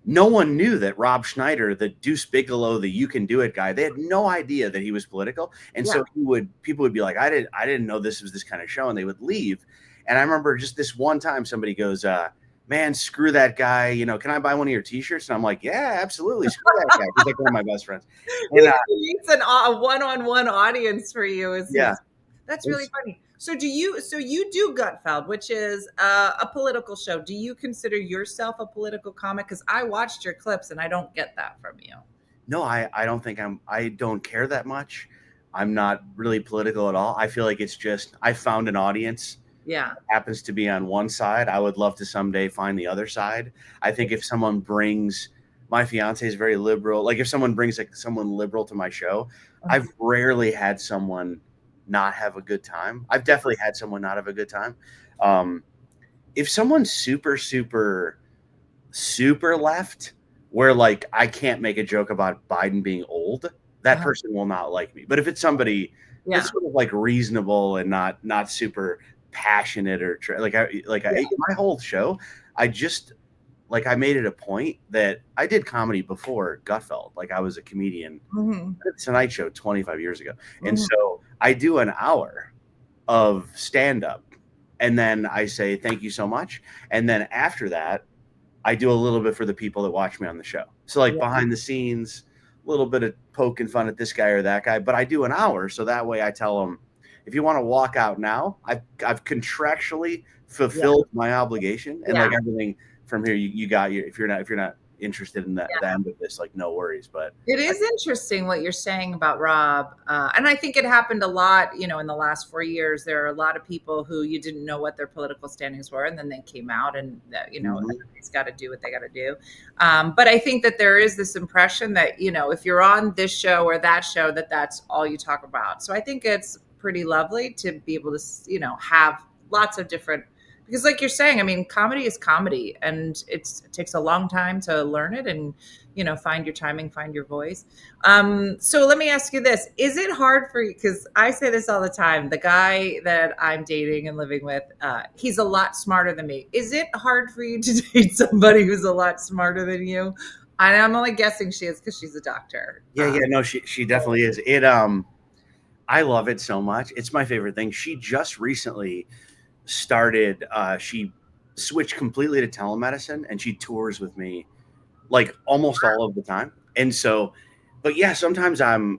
no one knew that Rob Schneider, the Deuce Bigelow, the You Can Do It guy, they had no idea that he was political. And so people would be like, I didn't know this was this kind of show, and they would leave. And I remember just this one time somebody goes, man, screw that guy. You know, can I buy one of your t-shirts? And I'm like, yeah, absolutely. Screw that guy. He's like one of my best friends. And, it's a one-on-one audience for you. That's really funny. So you do GUTFELD, which is a political show. Do you consider yourself a political comic? Because I watched your clips and I don't get that from you. No, I don't think I don't care that much. I'm not really political at all. I feel like it's just, I found an audience. Yeah. Happens to be on one side. I would love to someday find the other side. I think if someone brings, my fiance is very liberal. Like if someone brings like someone liberal to my show, I've rarely had someone not have a good time. I've definitely had someone not have a good time. If someone's super, super, super left, where like I can't make a joke about Biden being old, that person will not like me. But if it's somebody that's sort of like reasonable and not super passionate or my whole show, I made it a point that I did comedy before GUTFELD. Like I was a comedian at the Tonight Show 25 years ago. And so I do an hour of stand-up and then I say, thank you so much. And then after that, I do a little bit for the people that watch me on the show. So like behind the scenes, a little bit of poking fun at this guy or that guy, but I do an hour. So that way I tell them, if you want to walk out now, I've contractually fulfilled my obligation, and like everything from here, you got your. If you're not interested in the end of this, like no worries. But it is interesting what you're saying about Rob, and I think it happened a lot. You know, in the last 4 years, there are a lot of people who you didn't know what their political standings were, and then they came out, and everybody's got to do what they got to do. But I think that there is this impression that if you're on this show or that show, that's all you talk about. So I think it's pretty lovely to be able to have lots of different, because like you're saying, I mean, comedy is comedy, and it takes a long time to learn it and find your timing, find your voice. So let me ask you this: is it hard for you? Because I say this all the time, the guy that I'm dating and living with, he's a lot smarter than me. Is it hard for you to date somebody who's a lot smarter than you? And I'm only guessing she is because she's a doctor. No, she definitely is. I love it so much. It's my favorite thing. She just recently started, she switched completely to telemedicine, and she tours with me like almost all of the time. And so, but yeah, sometimes I'm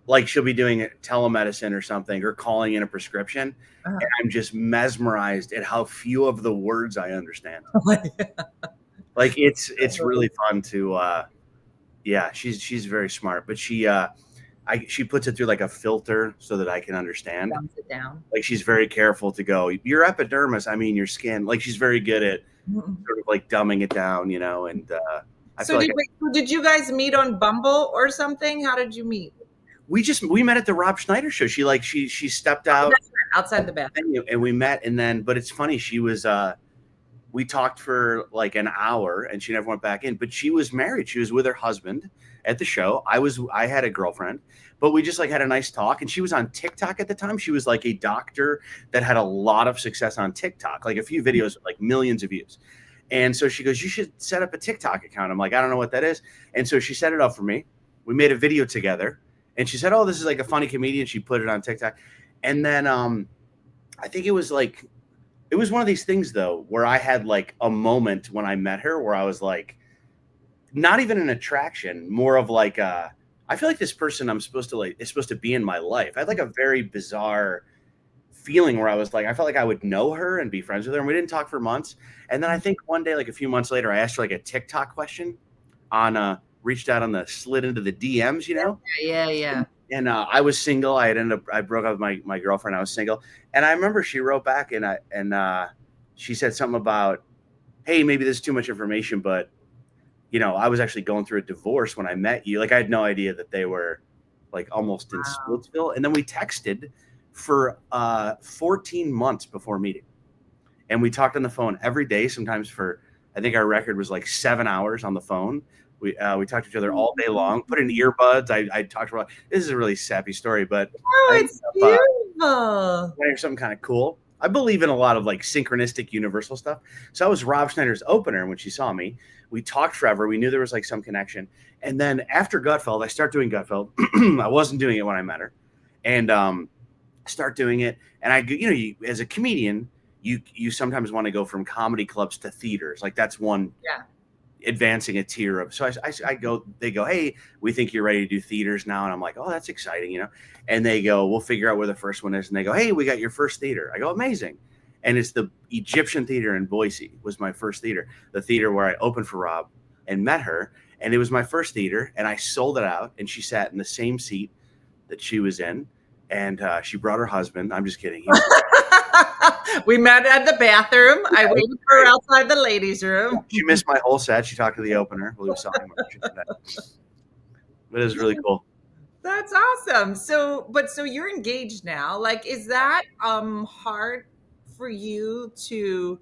like, she'll be doing telemedicine or something, or calling in a prescription. And I'm just mesmerized at how few of the words I understand. Like it's really fun to, she's very smart, but she puts it through like a filter so that I can understand. Dumps it down. Like she's very careful to go, your epidermis, I mean your skin. Like she's very good at sort of like dumbing it down, and did you guys meet on Bumble or something? How did you meet? We met at the Rob Schneider show. She stepped out outside the bathroom and we met, and then, but it's funny, she was we talked for like an hour and she never went back in, but she was married. She was with her husband at the show. I had a girlfriend, but we just like had a nice talk, and she was on TikTok at the time. She was like a doctor that had a lot of success on TikTok, like a few videos, like millions of views. And so she goes, you should set up a TikTok account. I'm like, I don't know what that is. And so she set it up for me. We made a video together. And she said, oh, this is like a funny comedian. She put it on TikTok. And then I think it was like, it was one of these things, though, where I had like a moment when I met her where I was like, not even an attraction, more of like I feel like this person I'm supposed to like is supposed to be in my life. I had like a very bizarre feeling where I was like, I felt like I would know her and be friends with her. And we didn't talk for months. And then I think one day, like a few months later, I asked her like a TikTok question on reached out on the slid into the DMs, you know? Yeah. And I was single. I broke up with my girlfriend. I was single. And I remember she wrote back and she said something about, hey, maybe this is too much information, but you know, I was actually going through a divorce when I met you. Like I had no idea that they were like almost in Splitsville. And then we texted for 14 months before meeting. And we talked on the phone every day, sometimes for, I think our record was like 7 hours on the phone. We talked to each other all day long, put in earbuds. I talked about, this is a really sappy story, but it's beautiful. Here's something kind of cool. I believe in a lot of like synchronistic universal stuff. So I was Rob Schneider's opener when she saw me. We talked forever. We knew there was like some connection. And then after GUTFELD, I start doing GUTFELD. I wasn't doing it when I met her. And start doing it. And you as a comedian, you sometimes want to go from comedy clubs to theaters. Like that's one advancing a tier of. So they go, hey, we think you're ready to do theaters now. And I'm like, oh, that's exciting, you know? And they go, we'll figure out where the first one is. And they go, hey, we got your first theater. I go, amazing. And it's the Egyptian Theater in Boise was my first theater, the theater where I opened for Rob and met her. And it was my first theater. And I sold it out. And she sat in the same seat that she was in. And she brought her husband. I'm just kidding. We met at the bathroom. I waited for her outside the ladies' room. She missed my whole set. She talked to the opener. We were selling merch. But it was really cool. That's awesome. So you're engaged now. Like, is that hard for you to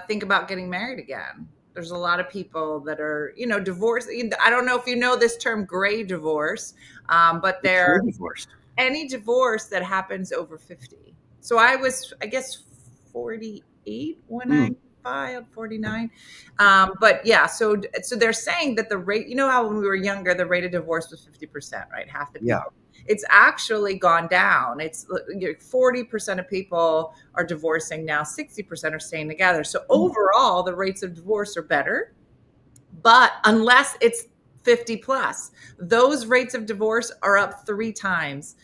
think about getting married again? There's a lot of people that are, divorced. I don't know if you know this term, gray divorce, but they're divorced. Any divorce that happens over 50. So I was, I guess, 48 when I filed, 49. But yeah, so they're saying that the rate, how when we were younger, the rate of divorce was 50%, right? Half the people. Yeah. It's actually gone down. It's 40% of people are divorcing now, 60% are staying together. So overall, the rates of divorce are better. But unless it's 50 plus, those rates of divorce are up 3 times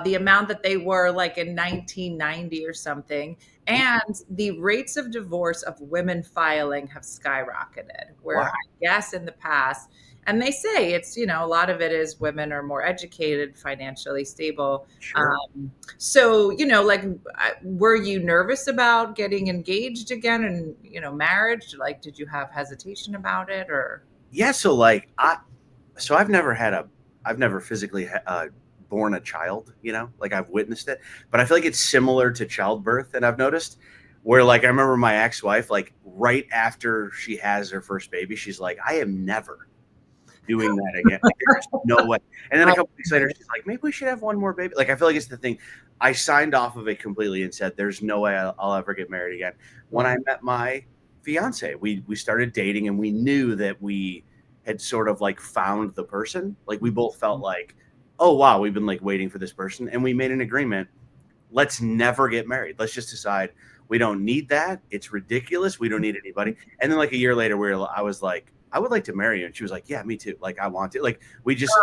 the amount that they were like in 1990 or something. And the rates of divorce of women filing have skyrocketed, where I guess in the past, and they say it's, a lot of it is women are more educated, financially stable. Sure. So, were you nervous about getting engaged again and, marriage? Like, did you have hesitation about it or? Yeah. So I've never physically born a child, like I've witnessed it, but I feel like it's similar to childbirth. And I've noticed where I remember my ex-wife, right after she has her first baby, she's like, I am never doing that again. There's no way. And then a couple weeks later, she's like, maybe we should have one more baby. I feel like it's the thing. I signed off of it completely and said, there's no way I'll ever get married again. When I met my fiance, we started dating and we knew that we had sort of found the person. We both felt like, oh, wow, we've been waiting for this person. And we made an agreement. Let's never get married. Let's just decide we don't need that. It's ridiculous. We don't need anybody. And then a year later, I was like, I would like to marry you. And she was like, yeah, me too. I want to. We just,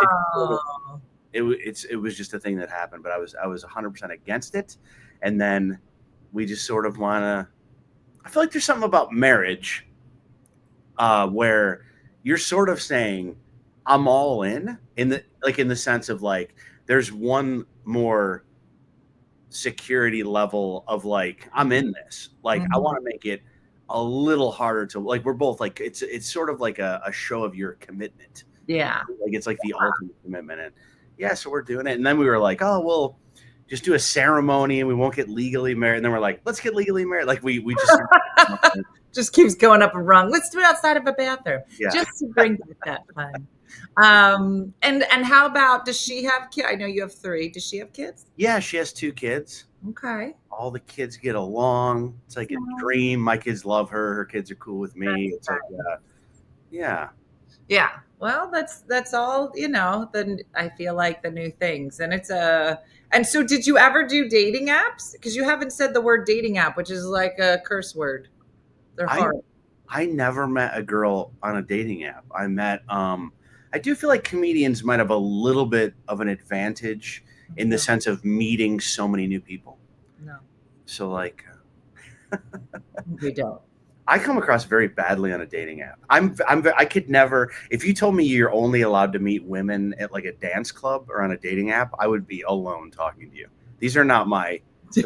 it was just a thing that happened. But I was 100% against it. And then we just sort of want to, I feel like there's something about marriage where you're sort of saying, I'm all in the sense of there's one more security level of I'm in this. I want to make it a little harder to we're both it's sort of a show of your commitment. Yeah. It's the ultimate commitment. And so we're doing it. And then we were like, oh, we'll just do a ceremony and we won't get legally married. And then we're like, let's get legally married. We just just keeps going up a rung. Let's do it outside of a bathroom. Yeah. Just to bring back that fun. And how about, does she have kids? I know you have 3. Does she have kids? Yeah, she has 2 kids. Okay. All the kids get along. It's like a dream. My kids love her. Her kids are cool with me. It's like, yeah. Yeah. Well, that's all, then I feel like the new things. And and so did you ever do dating apps? Because you haven't said the word dating app, which is like a curse word. They're hard. I never met a girl on a dating app. I met, I do feel like comedians might have a little bit of an advantage in the sense of meeting so many new people. No, So like, we don't. I come across very badly on a dating app. I could never, if you told me you're only allowed to meet women at like a dance club or on a dating app, I would be alone talking to you. These are not my, I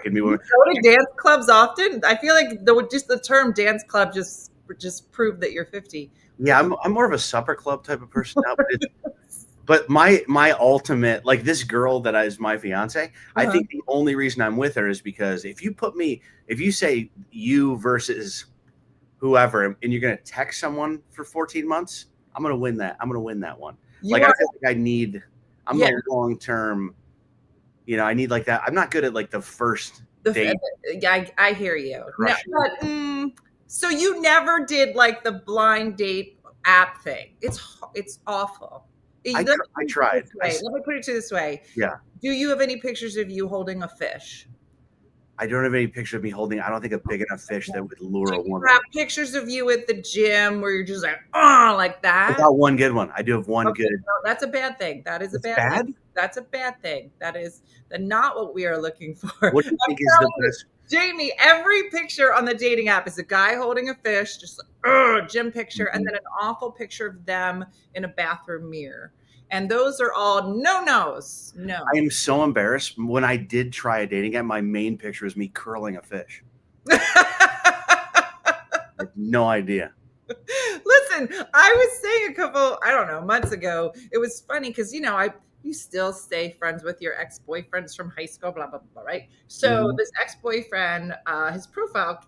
could meet women. You go to dance clubs often? I feel like just the term dance club just proved that you're 50. Yeah, I'm more of a supper club type of person now, but my ultimate, like this girl that is my fiance, I think the only reason I'm with her is because if you say you versus whoever, and you're going to text someone for 14 months, I'm going to win that. I'm going to win that one. I feel like I'm like long term, I need like that. I'm not good at like the first date. I hear you. No, but, so you never did like the blind date app thing. It's awful. I tried. Let me put it this way. Yeah. Do you have any pictures of you holding a fish? I don't have any picture of me holding. I don't think a big enough fish that would lure a woman. Have pictures of you at the gym where you're just like that. I got one good one. I do have one good. No, that's a bad thing. That is a bad thing. That's a bad thing. That is not what we are looking for. What do you think is the best? Jamie, every picture on the dating app is a guy holding a fish, just gym picture, and then an awful picture of them in a bathroom mirror. And those are all no-nos. No. I am so embarrassed. When I did try a dating app, my main picture was me curling a fish. I had no idea. Listen, I was saying months ago, it was funny because, you still stay friends with your ex-boyfriends from high school, blah, blah, blah, right? So this ex-boyfriend, his profile,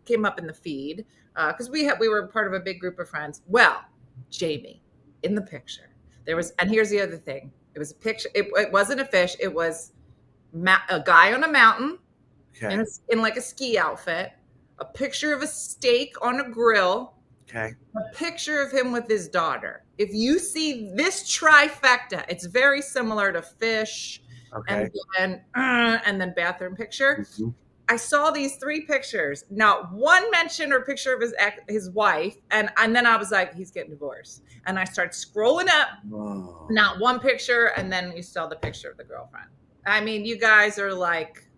came up in the feed because we were part of a big group of friends. Well, Jamie, in the picture, and here's the other thing. It was a picture. It wasn't a fish. It was a guy on a mountain in like a ski outfit, a picture of a steak on a grill, a picture of him with his daughter. If you see this trifecta, it's very similar to fish and then bathroom picture. Mm-hmm. I saw these 3 pictures. Not one mention or picture of his wife. And then I was like, he's getting divorced. And I started scrolling up. Whoa. Not one picture. And then you saw the picture of the girlfriend. I mean, you guys are like,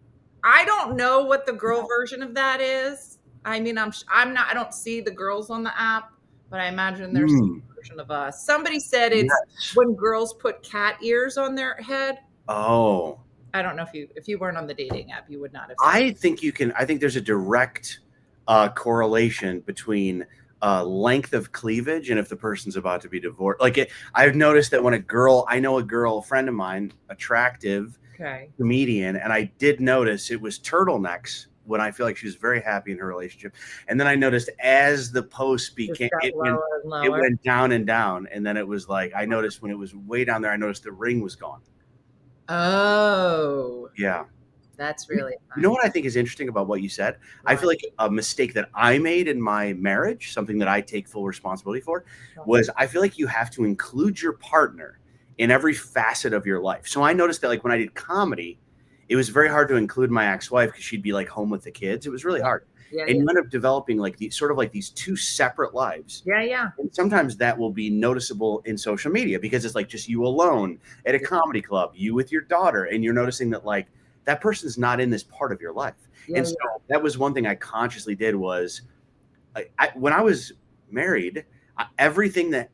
I don't know what the girl version of that is. I mean, I don't see the girls on the app, but I imagine there's some version of us. Somebody said it's when girls put cat ears on their head. Oh. I don't know if you weren't on the dating app, you would not have. I think there's a direct correlation between length of cleavage and if the person's about to be divorced. Like I've noticed that when I know a girl, a friend of mine, attractive comedian, and I did notice it was turtlenecks when I feel like she was very happy in her relationship. And then I noticed as the post became, it went down and down. And then it was like, I noticed when it was way down there, I noticed the ring was gone. Oh. Yeah. That's really fun. You know what I think is interesting about what you said? Right. I feel like a mistake that I made in my marriage, something that I take full responsibility for, was I feel like you have to include your partner in every facet of your life. So I noticed that like when I did comedy, it was very hard to include my ex-wife because she'd be like home with the kids. It was really hard. You end up developing like these 2 separate lives. Yeah. And sometimes that will be noticeable in social media because it's like just you alone at a comedy club, you with your daughter, and you're noticing that like that person's not in this part of your life. So that was one thing I consciously did was when I was married, everything that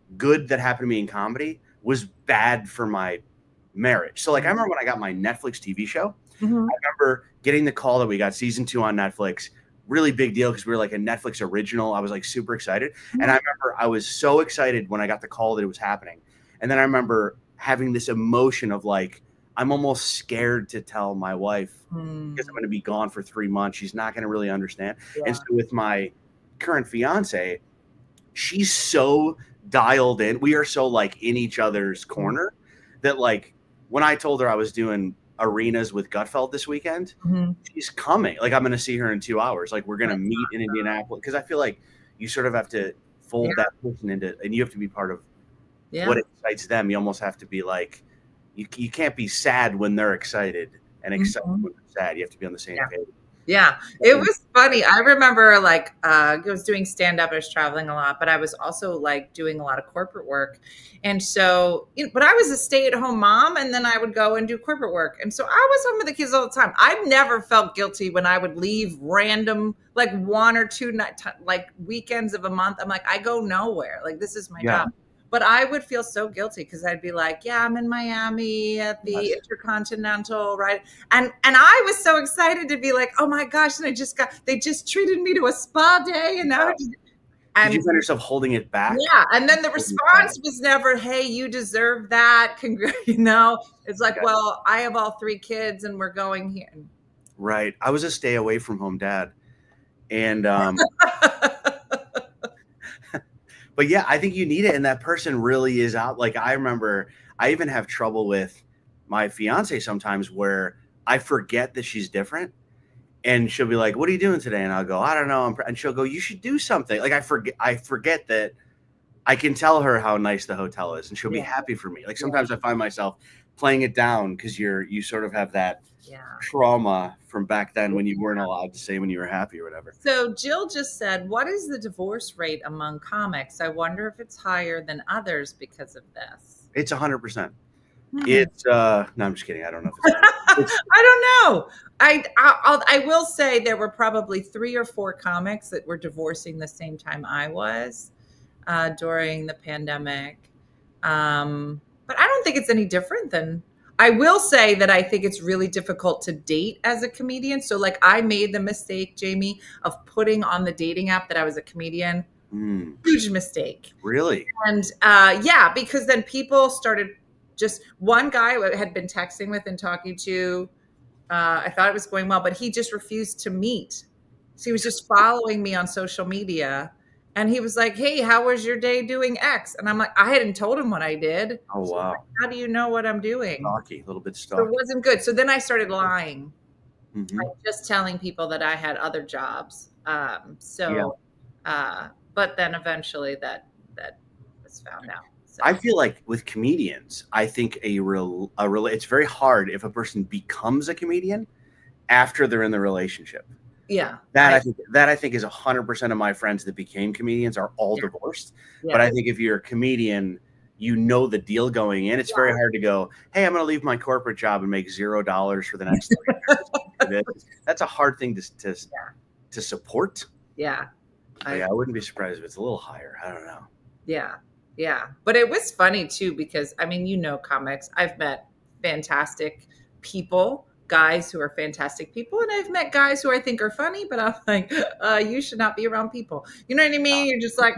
happened to me in comedy was bad for my marriage. So like I remember when I got my Netflix TV show, I remember getting the call that we got season 2 on Netflix. Really big deal because we were like a Netflix original. I was like super excited. And I remember I was so excited when I got the call that it was happening. And then I remember having this emotion of like, I'm almost scared to tell my wife because I'm going to be gone for 3 months. She's not going to really understand. And so with my current fiance, she's so dialed in. We are so like in each other's corner that like when I told her I was doing arenas with Gutfeld this weekend. Mm-hmm. She's coming. Like, I'm going to see her in 2 hours. Like, we're going to meet in Indianapolis, because I feel like you sort of have to fold that person into, and you have to be part of what excites them. You almost have to be like, you can't be sad when they're excited and excited when they're sad. You have to be on the same page. Yeah, it was funny. I remember like I was doing stand up. I was traveling a lot, but I was also like doing a lot of corporate work. And so, but I was a stay at home mom, and then I would go and do corporate work. And so I was home with the kids all the time. I never felt guilty when I would leave random, like 1 or 2 like weekends of a month. I'm like, I go nowhere. Like, this is my job. But I would feel so guilty because I'd be like, yeah, I'm in Miami at the Intercontinental, right? And I was so excited to be like, oh my gosh, and they just treated me to a spa day, and now Did you find yourself holding it back? Yeah, and then the response was never, hey, you deserve that. It's like, well, I have all 3 kids and we're going here. Right. I was a stay away from home dad. And but yeah, I think you need it. And that person really is out. Like, I remember I even have trouble with my fiance sometimes where I forget that she's different. And she'll be like, what are you doing today? And I'll go, I don't know. And she'll go, you should do something. Like, I forget that I can tell her how nice the hotel is, and she'll be happy for me. Like, sometimes I find myself playing it down because you sort of have that trauma from back then when you weren't allowed to say when you were happy or whatever. So Jill just said, what is the divorce rate among comics? I wonder if it's higher than others because of this. It's 100%. It's no, I'm just kidding. I don't know. I don't know. I will say there were probably 3 or 4 comics that were divorcing the same time I was during the pandemic. But I don't think it's any different than. I will say that I think it's really difficult to date as a comedian. So like, I made the mistake, Jamie, of putting on the dating app that I was a comedian. Huge mistake. Really? And because then people started. Just one guy I had been texting with and talking to, I thought it was going well, but he just refused to meet. So he was just following me on social media. And he was like, hey, how was your day doing X? And I'm like, I hadn't told him what I did. Oh, wow. So like, how do you know what I'm doing? Stalky, a little bit So stalky. it wasn't good. So then I started lying. Like, just telling people that I had other jobs. But then eventually that was found out. So. I feel like with comedians, I think it's very hard if a person becomes a comedian after they're in the relationship. Yeah. I think is 100% of my friends that became comedians are all divorced. Yeah. But I think if you're a comedian, you know the deal going in. It's very hard to go, hey, I'm going to leave my corporate job and make $0 for the next 3 years. That's a hard thing to support. Yeah. I wouldn't be surprised if it's a little higher. I don't know. Yeah. Yeah. But it was funny too, because comics, I've met fantastic people, guys who are fantastic people. And I've met guys who I think are funny, but I'm like, you should not be around people. You know what I mean? You're just like,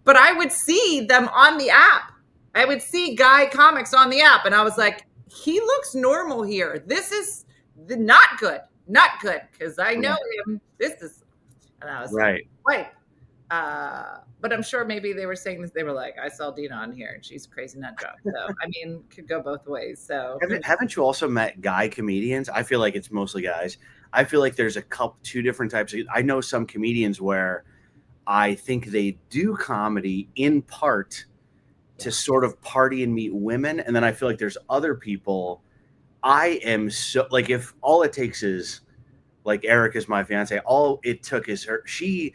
But I would see them on the app. I would see guy comics on the app. And I was like, he looks normal here. This is not good. Not good. Cause I know him. And I was like, wait. But I'm sure maybe they were saying this. They were like, I saw Dina on here and she's a crazy nut job. So, could go both ways. So haven't you also met guy comedians? I feel like it's mostly guys. I feel like there's 2 different types. I know some comedians where I think they do comedy in part to sort of party and meet women. And then I feel like there's other people. I am so like, if all it takes is like Erica's my fiance, all it took is her. She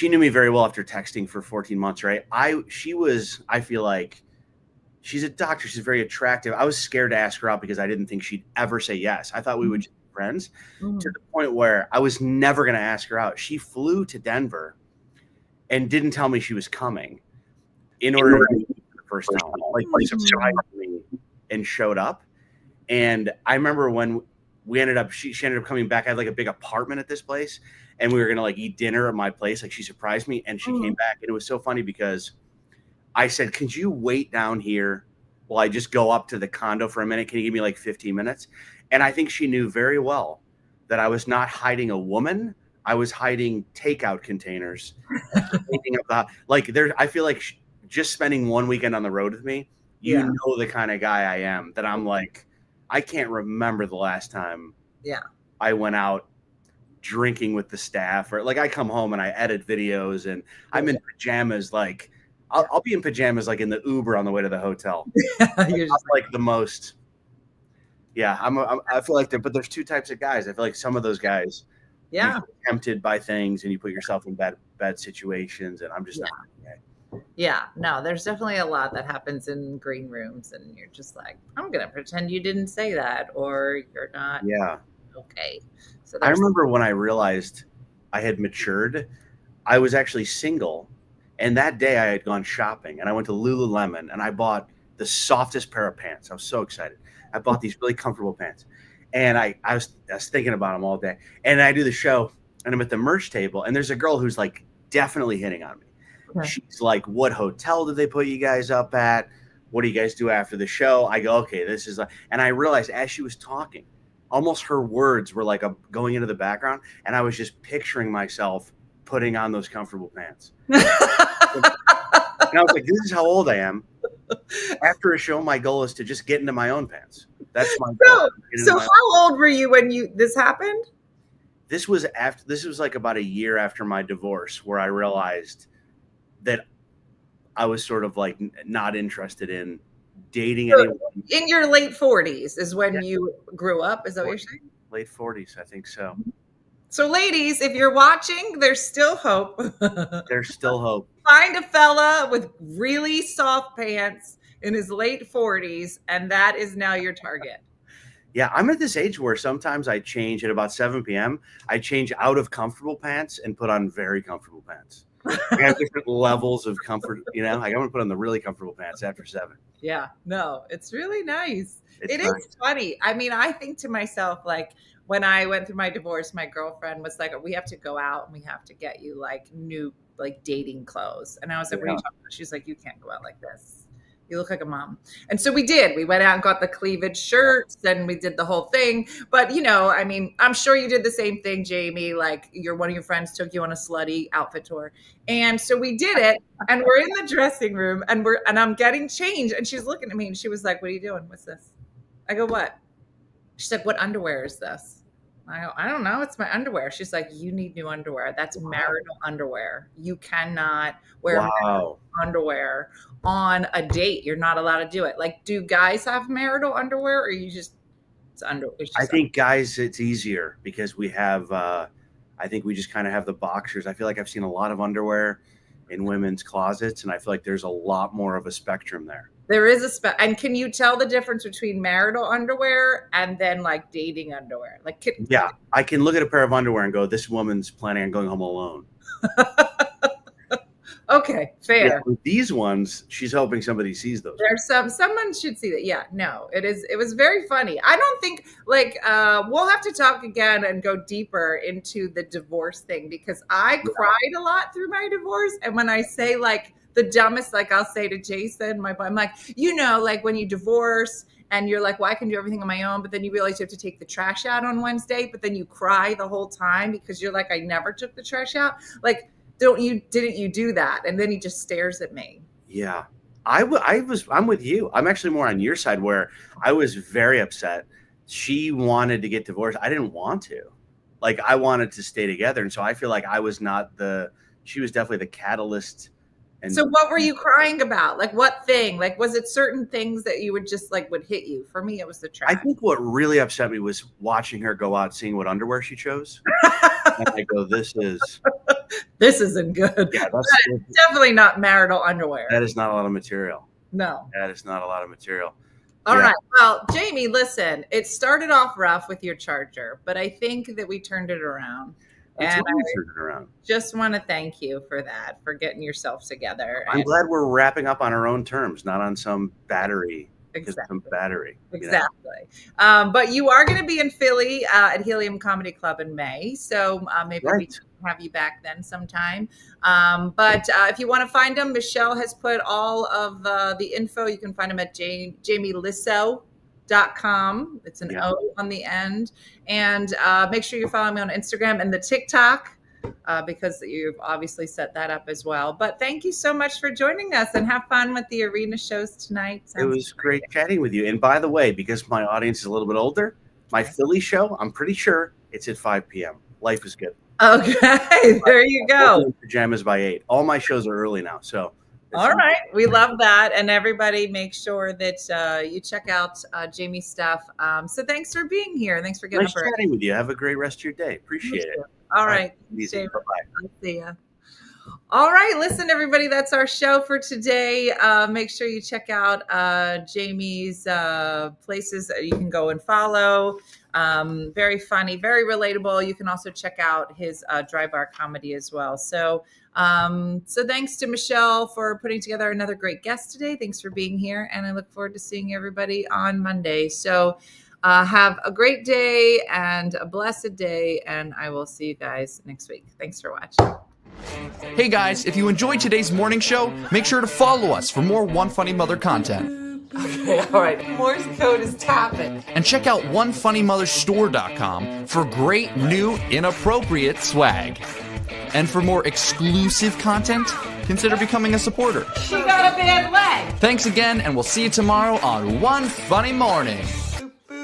knew me very well after texting for 14 months, right? I feel like she's a doctor. She's very attractive. I was scared to ask her out because I didn't think she'd ever say yes. I thought we would just be friends to the point where I was never going to ask her out. She flew to Denver and didn't tell me she was coming in order to meet me for the first time. Like surprised me and showed up. And I remember when we ended up, she ended up coming back. I had like a big apartment at this place. And we were going to like eat dinner at my place. Like she surprised me and she came back. And it was so funny because I said, could you wait down here while I just go up to the condo for a minute? Can you give me like 15 minutes? And I think she knew very well that I was not hiding a woman. I was hiding takeout containers. I feel like just spending one weekend on the road with me, you know the kind of guy I am, that I'm like, I can't remember the last time Yeah. I went out drinking with the staff, or like I come home and I edit videos and I'm in pajamas. Like I'll be in pajamas like in the Uber on the way to the hotel. You're just Like the most. Yeah, I feel like but there's two types of guys. I feel like some of those guys, you yeah. get tempted by things and you put yourself in bad situations, and I'm just not. Okay. Yeah, no, there's definitely a lot that happens in green rooms, and you're just like, I'm gonna pretend you didn't say that, or you're not. Yeah. Okay. So I remember when I realized I had matured, I was actually single. And that day I had gone shopping and I went to Lululemon and I bought the softest pair of pants. I was so excited. I bought these really comfortable pants. And I was thinking about them all day. And I do the show and I'm at the merch table and there's a girl who's like definitely hitting on me. Okay. She's like, what hotel did they put you guys up at? What do you guys do after the show? I go, okay, this is like, and I realized as she was talking, almost her words were like going into the background. And I was just picturing myself putting on those comfortable pants. And I was like, this is how old I am. After a show, my goal is to just get into my own pants. That's my goal. So how old were you when this happened? This was like about a year after my divorce, where I realized that I was sort of like not interested in dating anyone. In your late 40s is when you grew up. Is that what you're saying? Late 40s, I think so. So ladies, if you're watching, there's still hope. There's still hope. Find a fella with really soft pants in his late 40s, and that is now your target. Yeah, I'm at this age where sometimes I change at about 7 p.m. I change out of comfortable pants and put on very comfortable pants. I have different levels of comfort, like I'm going to put on the really comfortable pants after 7. Yeah, no, it's really nice. It's nice. Is funny. I mean, I think to myself, like, when I went through my divorce, my girlfriend was like, we have to go out and we have to get you like new, like dating clothes. And I was like, what are you talking about? She's like, you can't go out like this. You look like a mom. And so we did. We went out and got the cleavage shirts and we did the whole thing. But, I mean, I'm sure you did the same thing, Jamie. Like one of your friends took you on a slutty outfit tour. And so we did it. And we're in the dressing room and I'm getting changed. And she's looking at me and she was like, what are you doing? What's this? I go, what? She's like, what underwear is this? I go, I don't know. It's my underwear. She's like, you need new underwear. That's marital underwear. You cannot wear marital underwear on a date. You're not allowed to do it. Like, do guys have marital underwear or you just, it's underwear? I think guys, it's easier because we have, I think we just kind of have the boxers. I feel like I've seen a lot of underwear in women's closets and I feel like there's a lot more of a spectrum there. There is and can you tell the difference between marital underwear and then like dating underwear? Like, yeah, I can look at a pair of underwear and go, this woman's planning on going home alone. Okay, fair. Yeah, with these ones, she's hoping somebody sees those. There's someone should see that. Yeah, no, it was very funny. I don't think we'll have to talk again and go deeper into the divorce thing because I cried a lot through my divorce. And when I say like the dumbest, like I'll say to Jason, I'm like, like when you divorce and you're like, well, I can do everything on my own. But then you realize you have to take the trash out on Wednesday, but then you cry the whole time because you're like, I never took the trash out. Like, didn't you do that? And then he just stares at me. Yeah, I'm with you. I'm actually more on your side where I was very upset. She wanted to get divorced. I didn't want to. Like, I wanted to stay together. And so I feel like I was not she was definitely the catalyst. And so what were you crying about? Like what thing? Like, was it certain things that you would just like would hit you? For me, it was the trash. I think what really upset me was watching her go out, seeing what underwear she chose. And I go, this isn't good. Yeah, that's definitely not marital underwear. That is not a lot of material. No. That is not a lot of material. All right. Well, Jamie, listen, it started off rough with your charger, but I think that we turned it around. And I just want to thank you for that, for getting yourself together. I'm glad we're wrapping up on our own terms, not on some battery. Exactly. Some battery. Exactly. But you are going to be in Philly at Helium Comedy Club in May. So maybe we can have you back then sometime. But if you want to find him, Michelle has put all of the info. You can find him at JamieLissow.com. It's an O on the end. And make sure you're following me on Instagram and the TikTok. because you've obviously set that up as well. But thank you so much for joining us, and have fun with the arena shows tonight. It was great chatting with you. And by the way, because my audience is a little bit older, my Philly show, I'm pretty sure it's at 5 p.m. Life is good. Okay, there you go. Pajamas by 8. All my shows are early now. So. All right. We love that. And everybody make sure that you check out Jamie's stuff. So thanks for being here. Thanks for getting Nice chatting with you. Have a great rest of your day. Appreciate it. All right. Easy. Bye-bye. I'll see ya. All right. Listen, everybody, that's our show for today. Make sure you check out Jamie's places that you can go and follow. Very funny, very relatable. You can also check out his dry bar comedy as well. So thanks to Michelle for putting together another great guest today. Thanks for being here. And I look forward to seeing everybody on Monday. So have a great day and a blessed day. And I will see you guys next week. Thanks for watching. Hey guys, if you enjoyed today's morning show, make sure to follow us for more One Funny Mother content. Okay, all right. Morse code is tapping. And check out OneFunnyMotherStore.com for great new inappropriate swag. And for more exclusive content, consider becoming a supporter. She got a bad leg. Thanks again, and we'll see you tomorrow on One Funny Morning.